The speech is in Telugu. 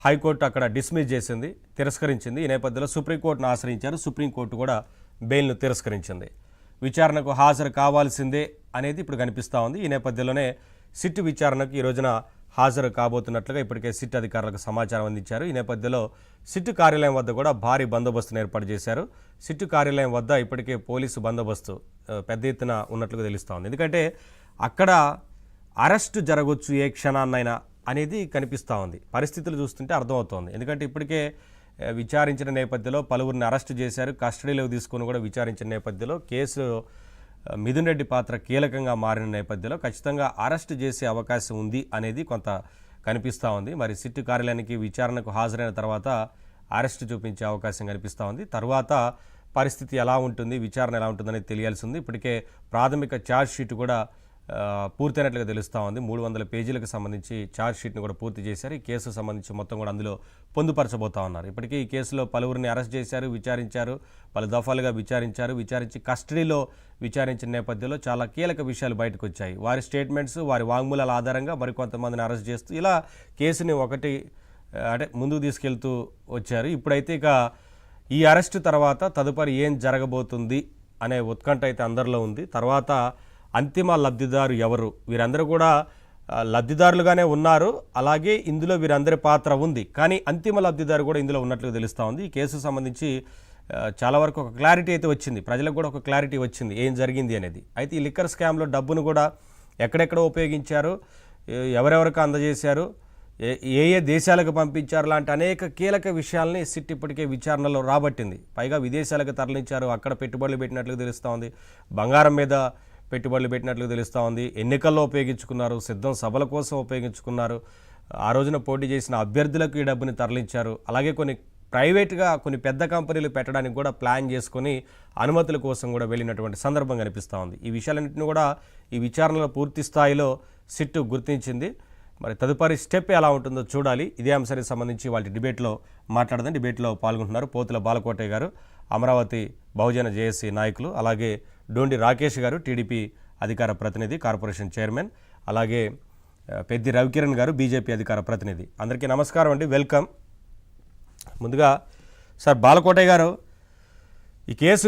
హైకోర్టు అక్కడ డిస్మిస్ చేసింది, తిరస్కరించింది. ఈ నేపథ్యంలో సుప్రీంకోర్టును ఆశ్రయించారు. సుప్రీంకోర్టు కూడా బెయిల్ను తిరస్కరించింది. విచారణకు హాజరు కావాల్సిందే అనేది ఇప్పుడు కనిపిస్తూ ఉంది. ఈ నేపథ్యంలోనే సిట్ విచారణకు ఈ రోజున హాజరు కాబోతున్నట్లుగా ఇప్పటికే సిట్ అధికారులకు సమాచారం అందించారు. ఈ నేపథ్యంలో సిట్ కార్యాలయం వద్ద కూడా భారీ బందోబస్తును ఏర్పాటు చేశారు. సిట్ కార్యాలయం వద్ద ఇప్పటికే పోలీసు బందోబస్తు పెద్ద ఎత్తున ఉన్నట్లుగా తెలుస్తూ ఉంది. ఎందుకంటే అక్కడ అరెస్టు జరగవచ్చు ఏ క్షణాన్నైనా అనేది కనిపిస్తూ ఉంది. పరిస్థితులు చూస్తుంటే అర్థమవుతోంది. ఎందుకంటే ఇప్పటికే విచారించిన నేపథ్యంలో పలువురిని అరెస్టు చేశారు. కస్టడీలోకి తీసుకుని కూడా విచారించిన నేపథ్యంలో కేసు మిథున్ రెడ్డి పాత్ర కీలకంగా మారిన నేపథ్యంలో ఖచ్చితంగా అరెస్టు చేసే అవకాశం ఉంది అనేది కొంత కనిపిస్తూ ఉంది. మరి సిట్ కార్యాలయానికి విచారణకు హాజరైన తర్వాత అరెస్టు చూపించే అవకాశం కనిపిస్తూ ఉంది. తర్వాత పరిస్థితి ఎలా ఉంటుంది, విచారణ ఎలా ఉంటుందనేది తెలియాల్సి ఉంది. ఇప్పటికే ప్రాథమిక ఛార్జ్ షీట్ కూడా పూర్తయినట్లుగా తెలుస్తూ ఉంది. 300 పేజీలకు సంబంధించి ఛార్జ్ షీట్ను కూడా పూర్తి చేశారు. ఈ కేసుకు సంబంధించి మొత్తం కూడా అందులో పొందుపరచబోతా ఉన్నారు. ఇప్పటికీ ఈ కేసులో పలువురిని అరెస్ట్ చేశారు, విచారించారు, పలు దఫాలుగా విచారించి కస్టడీలో విచారించిన నేపథ్యంలో చాలా కీలక విషయాలు బయటకు వచ్చాయి. వారి స్టేట్మెంట్స్, వారి వాంగ్మూలాల ఆధారంగా మరికొంతమందిని అరెస్ట్ చేస్తూ ఇలా కేసుని ముందుకు తీసుకెళ్తూ వచ్చారు. ఇప్పుడైతే ఇక ఈ అరెస్టు తర్వాత తదుపరి ఏం జరగబోతుంది అనే ఉత్కంఠ అయితే అందరిలో ఉంది. తర్వాత అంతిమ లబ్ధిదారు ఎవరు, వీరందరూ కూడా లబ్ధిదారులుగానే ఉన్నారు. అలాగే ఇందులో వీరందరి పాత్ర ఉంది. కానీ అంతిమ లబ్ధిదారు కూడా ఇందులో ఉన్నట్లుగా తెలుస్తూ ఉంది. ఈ కేసుకు సంబంధించి చాలా వరకు ఒక క్లారిటీ అయితే వచ్చింది. ప్రజలకు కూడా ఒక క్లారిటీ వచ్చింది ఏం జరిగింది అనేది. అయితే ఈ లిక్కర్ స్కామ్లో డబ్బును కూడా ఎక్కడెక్కడ ఉపయోగించారు, ఎవరెవరికి అందజేశారు, ఏ ఏ దేశాలకు పంపించారు లాంటి అనేక కీలక విషయాల్ని సిట్ ఇప్పటికే విచారణలో రాబట్టింది. పైగా విదేశాలకు తరలించారు, అక్కడ పెట్టుబడులు పెట్టినట్లుగా తెలుస్తూ ఉంది. బంగారం మీద పెట్టుబడులు పెట్టినట్లు తెలుస్తూ ఉంది. ఎన్నికల్లో ఉపయోగించుకున్నారు, సిద్ధం సభల కోసం ఉపయోగించుకున్నారు, ఆ రోజున పోటీ చేసిన అభ్యర్థులకు ఈ డబ్బుని తరలించారు. అలాగే కొన్ని ప్రైవేట్గా కొన్ని పెద్ద కంపెనీలు పెట్టడానికి కూడా ప్లాన్ చేసుకొని అనుమతుల కోసం కూడా వెళ్ళినటువంటి సందర్భం కనిపిస్తూ ఉంది. ఈ విషయాలన్నింటినీ కూడా ఈ విచారణలో పూర్తి స్థాయిలో సిట్ గుర్తించింది. మరి తదుపరి స్టెప్ ఎలా ఉంటుందో చూడాలి. ఇదే అంశానికి సంబంధించి వాళ్ళ డిబేట్లో మాట్లాడదాం. డిబేట్లో పాల్గొంటున్నారు పోతుల బాలకోటయ్య గారు, అమరావతి బహుజన జేఏసీ నాయకులు, అలాగే డోండి రాకేష్ గారు, టీడీపీ అధికార ప్రతినిధి, కార్పొరేషన్ చైర్మన్, అలాగే పెద్ది రవికిరణ్ గారు, బీజేపీ అధికార ప్రతినిధి. అందరికీ నమస్కారం అండి, వెల్కమ్. ముందుగా సార్ బాలకోటయ్య గారు, ఈ కేసు